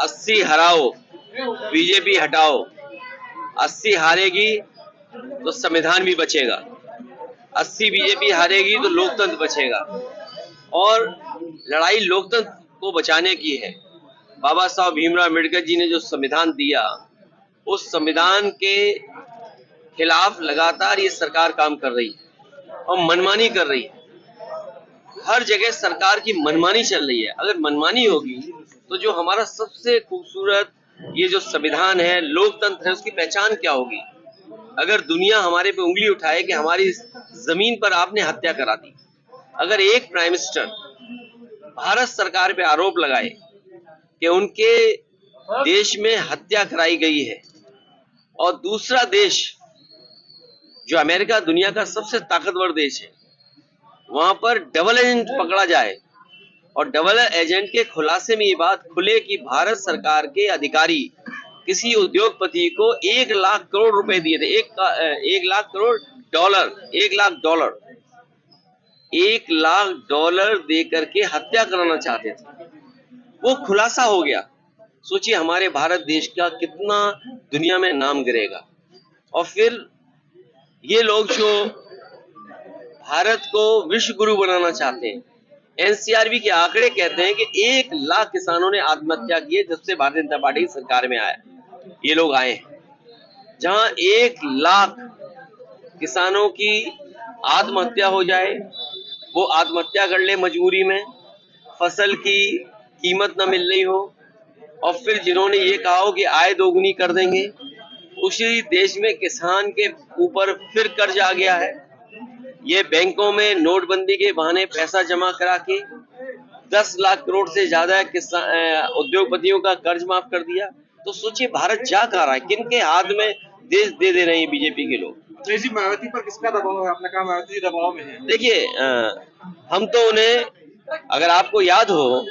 80 हराओ, BJP हटाओ। 80 हारेगी तो संविधान भी बचेगा, 80 बीजेपी हारेगी तो लोकतंत्र बचेगा। और लड़ाई लोकतंत्र को बचाने की है। बाबा साहब भीमराव अम्बेडकर जी ने जो संविधान दिया, उस संविधान के खिलाफ लगातार ये सरकार काम कर रही है और मनमानी कर रही है। हर जगह सरकार की मनमानी चल रही है। अगर मनमानी होगी तो जो हमारा सबसे खूबसूरत ये जो संविधान है, लोकतंत्र है, उसकी पहचान क्या होगी? अगर दुनिया हमारे पे उंगली उठाए कि हमारी जमीन पर आपने हत्या करा दी, अगर एक प्राइम मिनिस्टर भारत सरकार पे आरोप लगाए कि उनके देश में हत्या कराई गई है और दूसरा देश जो अमेरिका दुनिया का सबसे ताकतवर देश है, वहां पर डबल एजेंट पकड़ा जाए और डबल एजेंट के खुलासे में ये बात खुले कि भारत सरकार के अधिकारी किसी उद्योगपति को 1 लाख करोड़ रुपए दिए थे, 1 lakh crore dollar, 1 lakh dollar, 1 lakh dollar दे करके हत्या कराना चाहते थे। वो खुलासा हो गया। सोचिए हमारे भारत देश का कितना दुनिया में नाम गिरेगा। और फिर ये लोग जो भारत को विश्व गुरु बनाना चाहते हैं, एनसीआरबी के आंकड़े कहते हैं कि 1 लाख किसानों ने आत्महत्या की है जब से भारतीय जनता पार्टी की सरकार में आया, ये लोग आए हैं। जहां 1 लाख किसानों की आत्महत्या हो जाए, वो आत्महत्या कर ले मजबूरी में, फसल की कीमत न मिल रही हो, और फिर जिन्होंने ये कहा हो कि आय दोगुनी कर देंगे, उसी देश में किसान के ऊपर फिर कर्ज आ गया है। ये बैंकों में नोटबंदी के बहाने पैसा जमा करा के 10 लाख करोड़ से ज्यादा उद्योगपतियों का कर्ज माफ कर दिया। तो सोचिए भारत जा कहाँ रहा है, किनके हाथ में देश दे रहे हैं बीजेपी के लोग। मायावती पर किसका दबाव है? आपने कहा मायावती दबाव में है। देखिए, हम तो उन्हें, अगर आपको याद हो,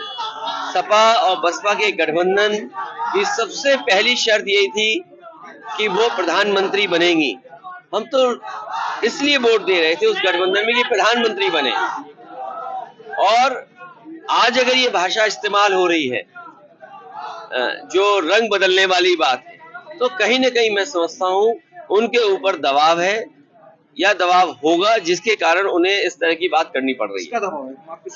सपा और बसपा के गठबंधन की सबसे पहली शर्त यही थी कि वो प्रधानमंत्री बनेंगी। हम तो इसलिए वोट दे रहे थे उस गठबंधन में कि प्रधानमंत्री बने। और आज अगर ये भाषा इस्तेमाल हो रही है, जो रंग बदलने वाली बात है, तो कहीं ना कहीं मैं समझता हूं उनके ऊपर दबाव है या दबाव होगा, जिसके कारण उन्हें इस तरह की बात करनी पड़ रही है।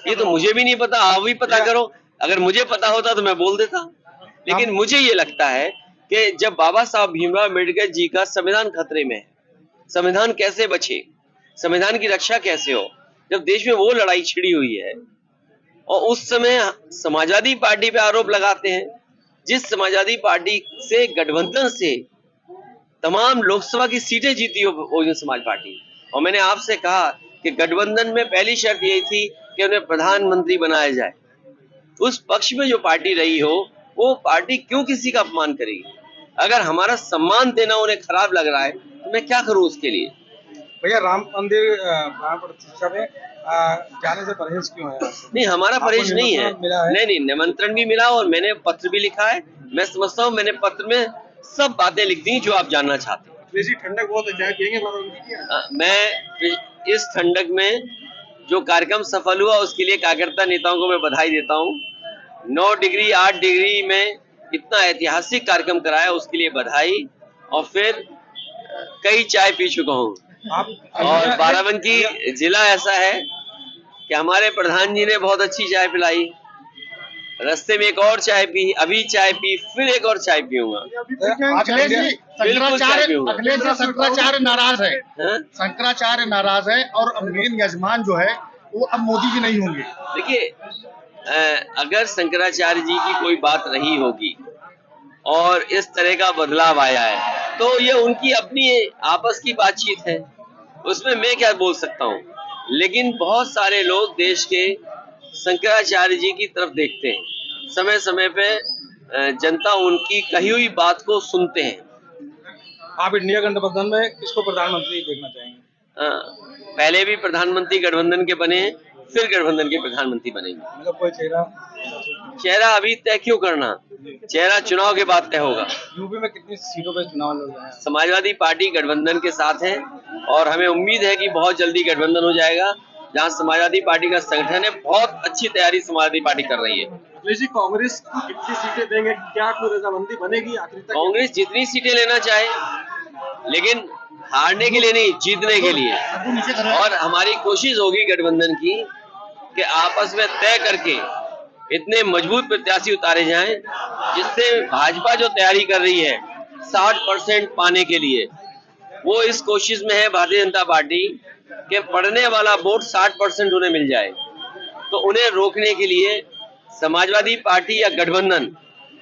ये तो मुझे भी नहीं पता, आप भी पता करो। अगर मुझे पता होता तो मैं बोल देता, लेकिन मुझे ये लगता है कि जब बाबा साहब भीमराव अम्बेडकर जी का संविधान खतरे में है, संविधान कैसे बचे, संविधान की रक्षा कैसे हो, जब देश में वो लड़ाई छिड़ी हुई है और उस समय समाजवादी पार्टी पे आरोप लगाते हैं, जिस समाजवादी पार्टी से गठबंधन से तमाम लोकसभा की सीटें जीती हो बहुजन समाज पार्टी। और मैंने आपसे कहा कि गठबंधन में पहली शर्त यही थी कि उन्हें प्रधानमंत्री बनाया जाए। उस पक्ष में जो पार्टी रही हो, वो पार्टी क्यों किसी का अपमान करेगी? अगर हमारा सम्मान देना उन्हें खराब लग रहा है तो मैं क्या करूं उसके लिए? भैया, राम मंदिर प्राण प्रतिष्ठा में जाने से परहेज क्यों है? नहीं, हमारा परहेज नहीं है। नहीं, निमंत्रण भी मिला और मैंने पत्र भी लिखा है। मैं समझता हूँ मैंने पत्र में सब बातें लिख दी जो आप जानना चाहते हैं। ठंडक बहुत है, मैं इस ठंडक में जो कार्यक्रम सफल हुआ उसके लिए कार्यकर्ता नेताओं को मैं बधाई देता हूँ। 9 डिग्री 8 डिग्री में इतना ऐतिहासिक कार्यक्रम कराया, उसके लिए बधाई। और फिर कई चाय पी चुका हूँ। और बाराबंकी जिला ऐसा है कि हमारे प्रधान जी ने बहुत अच्छी चाय पिलाई, रास्ते में एक और चाय पी, अभी चाय पी, फिर एक और चाय पीऊंगा। शंकराचार्य नाराज है, शंकराचार्य नाराज है और मेन यजमान जो है वो अब मोदी जी नहीं होंगे। देखिए, अगर शंकराचार्य जी की कोई बात रही होगी और इस तरह का बदलाव आया है तो ये उनकी अपनी आपस की बातचीत है, उसमें मैं क्या बोल सकता हूँ। लेकिन बहुत सारे लोग देश के शंकराचार्य जी की तरफ देखते हैं, समय समय पे जनता उनकी कही हुई बात को सुनते हैं। आप इंडिया गठबंधन में किसको प्रधानमंत्री देखना चाहेंगे? पहले भी प्रधानमंत्री गठबंधन के बने, फिर गठबंधन के प्रधानमंत्री बनेंगे। मतलब कोई चेहरा अभी तय क्यों करना, चेहरा चुनाव के बाद तय होगा। यूपी में कितनी सीटों पे चुनाव लड़ रहे हैं? समाजवादी पार्टी गठबंधन के साथ है और हमें उम्मीद है कि बहुत जल्दी गठबंधन हो जाएगा। जहां समाजवादी पार्टी का संगठन है, बहुत अच्छी तैयारी समाजवादी पार्टी कर रही है। अखिलेश जी, कांग्रेस को कितनी सीटें देंगे, क्या कोई रजामंदी बनेगी आखिर तक? कांग्रेस जितनी सीटें लेना चाहे, लेकिन हारने के लिए नहीं, जीतने के लिए। और हमारी कोशिश होगी गठबंधन की कि आपस में तय करके इतने मजबूत प्रत्याशी उतारे जाएं, जिससे भाजपा जो तैयारी कर रही है 60% पाने के लिए, वो इस कोशिश में है भारतीय जनता पार्टी के पढ़ने वाला वोट 60% उन्हें मिल जाए। तो उन्हें रोकने के लिए समाजवादी पार्टी या गठबंधन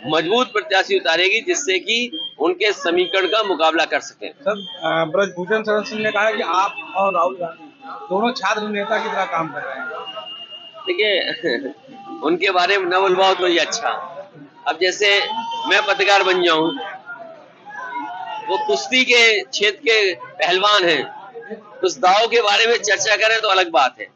मजबूत प्रत्याशी उतारेगी, जिससे कि उनके समीकरण का मुकाबला कर सकें। सर, ब्रजभूषण शरण सिंह ने कहा कि आप और राहुल गांधी दोनों छात्र नेता की तरह काम कर रहे हैं। देखिए उनके बारे में न बोलवाओ तो ये अच्छा। अब जैसे मैं पत्रकार बन जाऊं, वो कुश्ती के क्षेत्र के पहलवान हैं, उस दाव के बारे में चर्चा करें तो अलग बात है।